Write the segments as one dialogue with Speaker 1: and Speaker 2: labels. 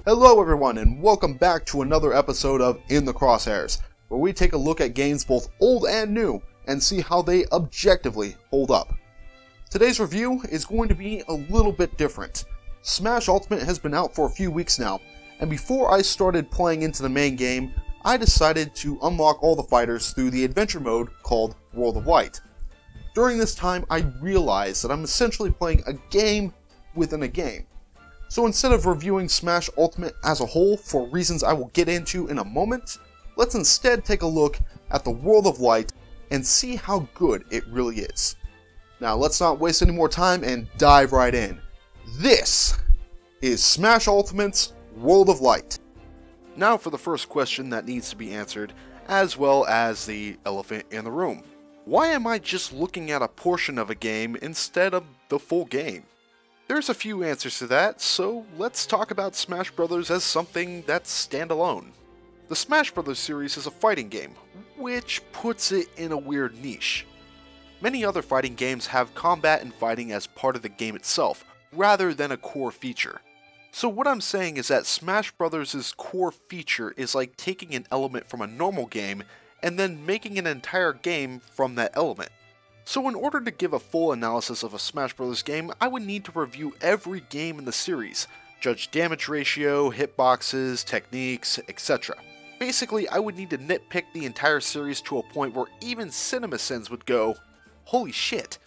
Speaker 1: Hello everyone, and welcome back to another episode of In the Crosshairs, where we take a look at games both old and new, and see how they objectively hold up. Today's review is going to be a little bit different. Smash Ultimate has been out for a few weeks now, and before I started playing into the main game, I decided to unlock all the fighters through the adventure mode called World of Light. During this time, I realized that I'm essentially playing a game within a game. So instead of reviewing Smash Ultimate as a whole for reasons I will get into in a moment, let's instead take a look at the World of Light and see how good it really is. Now let's not waste any more time and dive right in. This is Smash Ultimate's World of Light. Now for the first question that needs to be answered, as well as the elephant in the room. Why am I just looking at a portion of a game instead of the full game? There's a few answers to that, so let's talk about Smash Bros. As something that's standalone. The Smash Bros. Series is a fighting game, which puts it in a weird niche. Many other fighting games have combat and fighting as part of the game itself, rather than a core feature. So what I'm saying is that Smash Bros.' core feature is like taking an element from a normal game and then making an entire game from that element. So in order to give a full analysis of a Smash Bros. Game, I would need to review every game in the series, judge damage ratio, hitboxes, techniques, etc. Basically, I would need to nitpick the entire series to a point where even CinemaSins would go, holy shit.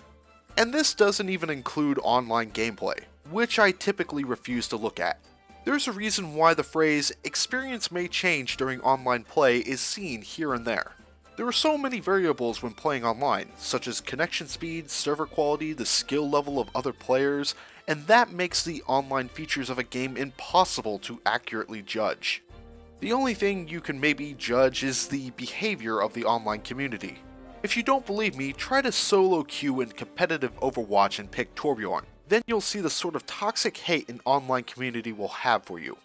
Speaker 1: And this doesn't even include online gameplay, which I typically refuse to look at. There's a reason why the phrase, experience may change during online play is seen here and there. There are so many variables when playing online, such as connection speed, server quality, the skill level of other players, and that makes the online features of a game impossible to accurately judge. The only thing you can maybe judge is the behavior of the online community. If you don't believe me, try to solo queue in competitive Overwatch and pick Torbjorn. Then you'll see the sort of toxic hate an online community will have for you.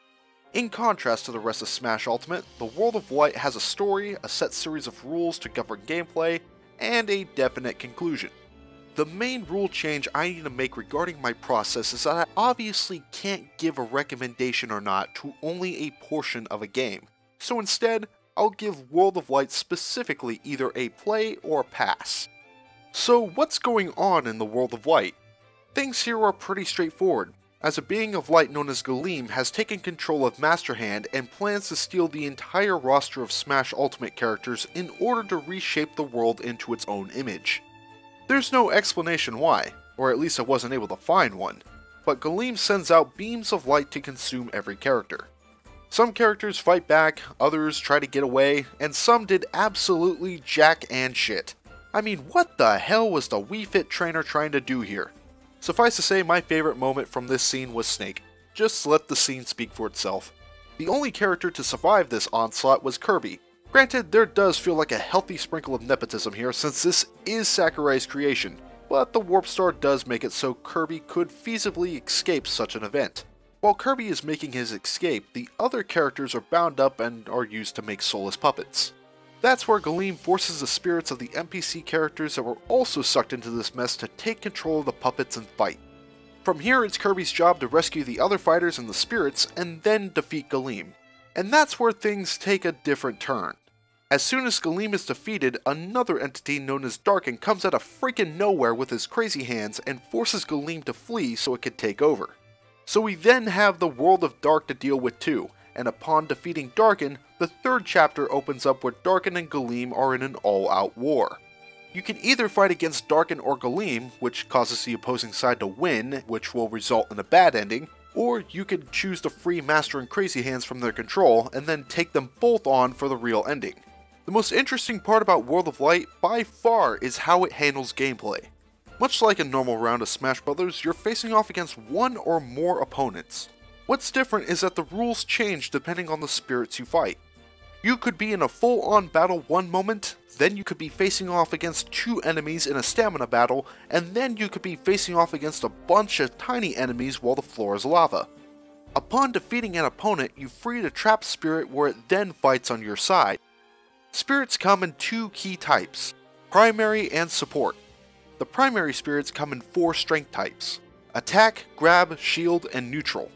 Speaker 1: In contrast to the rest of Smash Ultimate, the World of Light has a story, a set series of rules to govern gameplay, and a definite conclusion. The main rule change I need to make regarding my process is that I obviously can't give a recommendation or not to only a portion of a game, so instead, I'll give World of Light specifically either a play or a pass. So what's going on in the World of Light? Things here are pretty straightforward, as a being of light known as Galeem has taken control of Master Hand and plans to steal the entire roster of Smash Ultimate characters in order to reshape the world into its own image. There's no explanation why, or at least I wasn't able to find one, but Galeem sends out beams of light to consume every character. Some characters fight back, others try to get away, and some did absolutely jack and shit. I mean, what the hell was the Wii Fit trainer trying to do here? Suffice to say, my favorite moment from this scene was Snake. Just let the scene speak for itself. The only character to survive this onslaught was Kirby. Granted, there does feel like a healthy sprinkle of nepotism here since this is Sakurai's creation, but the Warp Star does make it so Kirby could feasibly escape such an event. While Kirby is making his escape, the other characters are bound up and are used to make soulless puppets. That's where Galeem forces the spirits of the NPC characters that were also sucked into this mess to take control of the puppets and fight. From here, it's Kirby's job to rescue the other fighters and the spirits, and then defeat Galeem. And that's where things take a different turn. As soon as Galeem is defeated, another entity known as Darkin comes out of freaking nowhere with his crazy hands and forces Galeem to flee so it can take over. So we then have the World of Dark to deal with too, and upon defeating Darkin, the third chapter opens up where Darkin and Galeem are in an all-out war. You can either fight against Darkin or Galeem, which causes the opposing side to win, which will result in a bad ending, or you can choose to free Master and Crazy Hands from their control, and then take them both on for the real ending. The most interesting part about World of Light, by far, is how it handles gameplay. Much like a normal round of Smash Bros., you're facing off against one or more opponents. What's different is that the rules change depending on the spirits you fight. You could be in a full-on battle one moment, then you could be facing off against two enemies in a stamina battle, and then you could be facing off against a bunch of tiny enemies while the floor is lava. Upon defeating an opponent, you free the trapped spirit where it then fights on your side. Spirits come in two key types, primary and support. The primary spirits come in 4 strength types: attack, grab, shield, and neutral.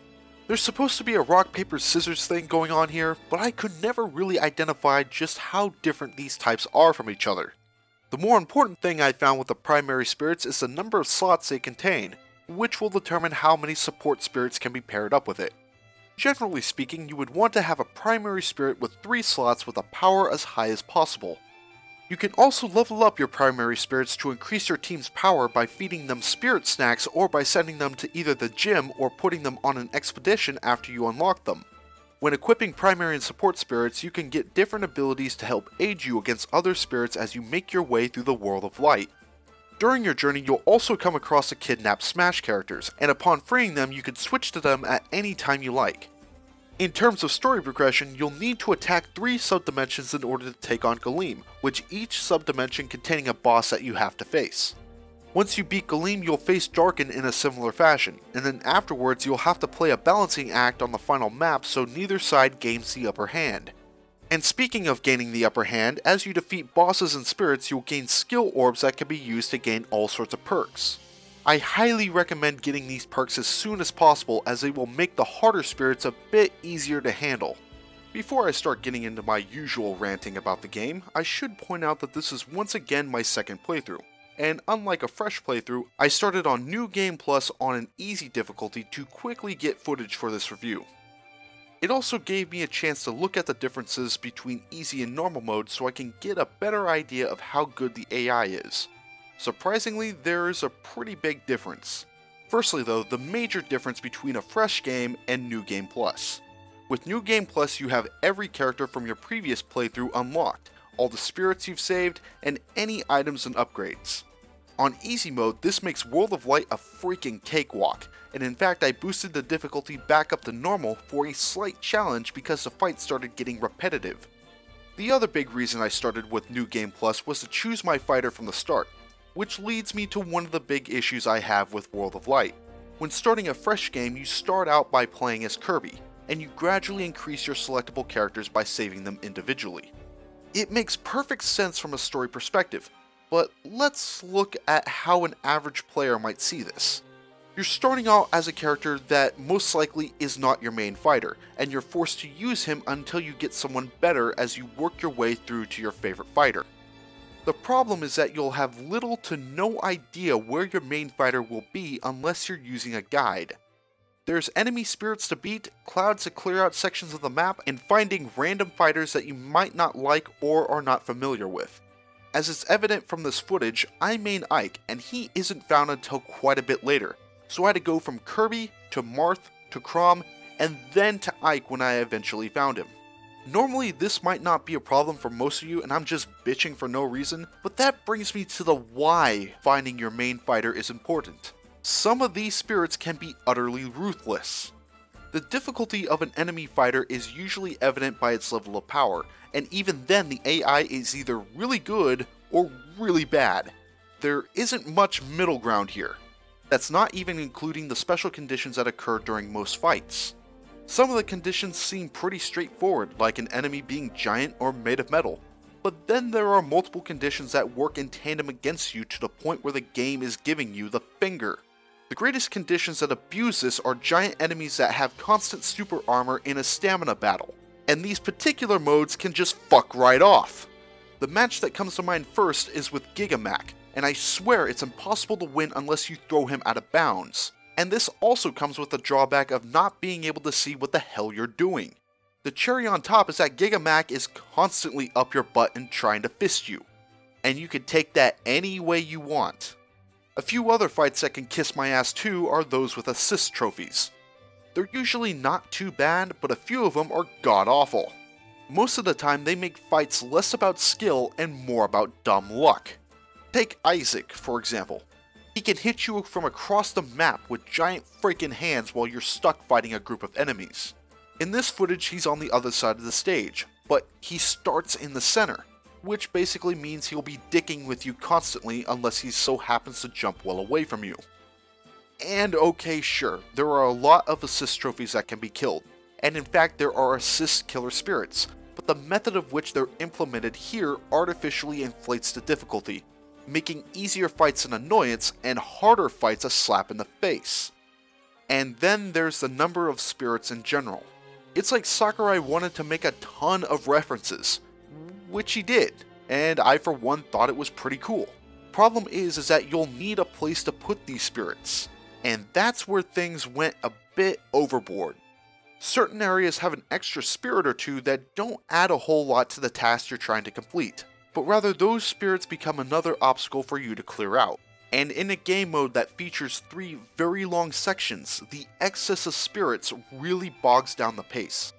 Speaker 1: There's supposed to be a rock, paper, scissors thing going on here, but I could never really identify just how different these types are from each other. The more important thing I found with the primary spirits is the number of slots they contain, which will determine how many support spirits can be paired up with it. Generally speaking, you would want to have a primary spirit with 3 slots with a power as high as possible. You can also level up your primary spirits to increase your team's power by feeding them spirit snacks or by sending them to either the gym or putting them on an expedition after you unlock them. When equipping primary and support spirits, you can get different abilities to help aid you against other spirits as you make your way through the world of light. During your journey, you'll also come across the kidnapped Smash characters, and upon freeing them, you can switch to them at any time you like. In terms of story progression, you'll need to attack 3 subdimensions in order to take on Galeem, which each subdimension containing a boss that you have to face. Once you beat Galeem, you'll face Darken in a similar fashion, and then afterwards you'll have to play a balancing act on the final map so neither side gains the upper hand. And speaking of gaining the upper hand, as you defeat bosses and spirits, you'll gain skill orbs that can be used to gain all sorts of perks. I highly recommend getting these perks as soon as possible as they will make the harder spirits a bit easier to handle. Before I start getting into my usual ranting about the game, I should point out that this is once again my second playthrough, and unlike a fresh playthrough, I started on New Game Plus on an easy difficulty to quickly get footage for this review. It also gave me a chance to look at the differences between easy and normal mode so I can get a better idea of how good the AI is. Surprisingly, there is a pretty big difference. Firstly though, the major difference between a fresh game and New Game Plus. With New Game Plus, you have every character from your previous playthrough unlocked, all the spirits you've saved, and any items and upgrades. On easy mode, this makes World of Light a freaking cakewalk, and in fact I boosted the difficulty back up to normal for a slight challenge because the fight started getting repetitive. The other big reason I started with New Game Plus was to choose my fighter from the start, which leads me to one of the big issues I have with World of Light. When starting a fresh game, you start out by playing as Kirby, and you gradually increase your selectable characters by saving them individually. It makes perfect sense from a story perspective, but let's look at how an average player might see this. You're starting out as a character that most likely is not your main fighter, and you're forced to use him until you get someone better as you work your way through to your favorite fighter. The problem is that you'll have little to no idea where your main fighter will be unless you're using a guide. There's enemy spirits to beat, clouds to clear out sections of the map, and finding random fighters that you might not like or are not familiar with. As is evident from this footage, I main Ike, and he isn't found until quite a bit later, so I had to go from Kirby to Marth to Chrom, and then to Ike when I eventually found him. Normally this might not be a problem for most of you and I'm just bitching for no reason, but that brings me to the why finding your main fighter is important. Some of these spirits can be utterly ruthless. The difficulty of an enemy fighter is usually evident by its level of power, and even then the AI is either really good or really bad. There isn't much middle ground here. That's not even including the special conditions that occur during most fights. Some of the conditions seem pretty straightforward, like an enemy being giant or made of metal, but then there are multiple conditions that work in tandem against you to the point where the game is giving you the finger. The greatest conditions that abuse this are giant enemies that have constant super armor in a stamina battle, and these particular modes can just fuck right off. The match that comes to mind first is with Gigamac, and I swear it's impossible to win unless you throw him out of bounds. And this also comes with the drawback of not being able to see what the hell you're doing. The cherry on top is that Gigamac is constantly up your butt and trying to fist you, and you can take that any way you want. A few other fights that can kiss my ass too are those with assist trophies. They're usually not too bad, but a few of them are god-awful. Most of the time they make fights less about skill and more about dumb luck. Take Isaac, for example. He can hit you from across the map with giant freaking hands while you're stuck fighting a group of enemies. In this footage he's on the other side of the stage, but he starts in the center, which basically means he'll be dicking with you constantly unless he so happens to jump well away from you. And okay, sure, there are a lot of assist trophies that can be killed, and in fact there are assist killer spirits, but the method of which they're implemented here artificially inflates the difficulty, making easier fights an annoyance and harder fights a slap in the face. And then there's the number of spirits in general. It's like Sakurai wanted to make a ton of references, which he did, and I for one thought it was pretty cool. Problem is that you'll need a place to put these spirits, and that's where things went a bit overboard. Certain areas have an extra spirit or two that don't add a whole lot to the task you're trying to complete, but rather those spirits become another obstacle for you to clear out. And in a game mode that features 3 very long sections, the excess of spirits really bogs down the pace.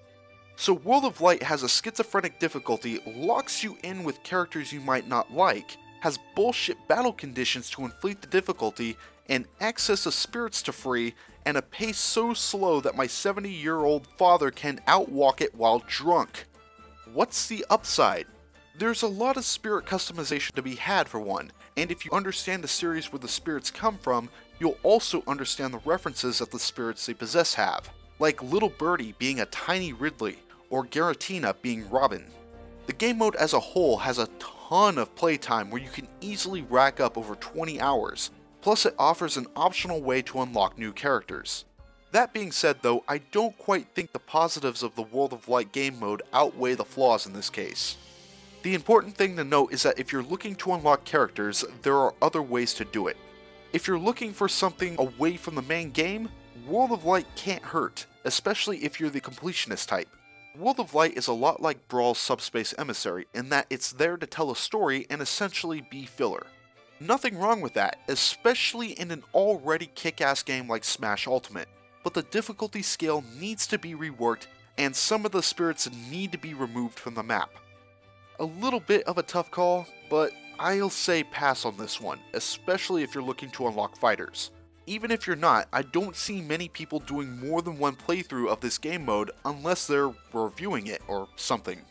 Speaker 1: So World of Light has a schizophrenic difficulty, locks you in with characters you might not like, has bullshit battle conditions to inflate the difficulty, an excess of spirits to free, and a pace so slow that my 70-year-old father can outwalk it while drunk. What's the upside? There's a lot of spirit customization to be had for one, and if you understand the series where the spirits come from, you'll also understand the references that the spirits they possess have, like Little Birdie being a tiny Ridley, or Garatina being Robin. The game mode as a whole has a ton of playtime where you can easily rack up over 20 hours, plus it offers an optional way to unlock new characters. That being said though, I don't quite think the positives of the World of Light game mode outweigh the flaws in this case. The important thing to note is that if you're looking to unlock characters, there are other ways to do it. If you're looking for something away from the main game, World of Light can't hurt, especially if you're the completionist type. World of Light is a lot like Brawl's Subspace Emissary in that it's there to tell a story and essentially be filler. Nothing wrong with that, especially in an already kick-ass game like Smash Ultimate, but the difficulty scale needs to be reworked and some of the spirits need to be removed from the map. A little bit of a tough call, but I'll say pass on this one, especially if you're looking to unlock fighters. Even if you're not, I don't see many people doing more than one playthrough of this game mode unless they're reviewing it or something.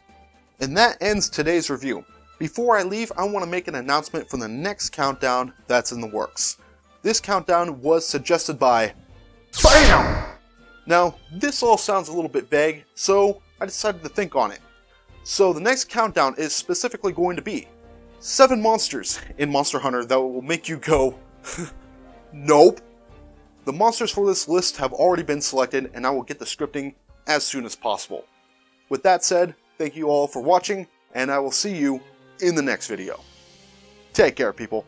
Speaker 1: And that ends today's review. Before I leave, I want to make an announcement for the next countdown that's in the works. This countdown was suggested by BAM! Now, this all sounds a little bit vague, so I decided to think on it. So the next countdown is specifically going to be 7 monsters in Monster Hunter that will make you go, nope. The monsters for this list have already been selected and I will get the scripting as soon as possible. With that said, thank you all for watching and I will see you in the next video. Take care, people.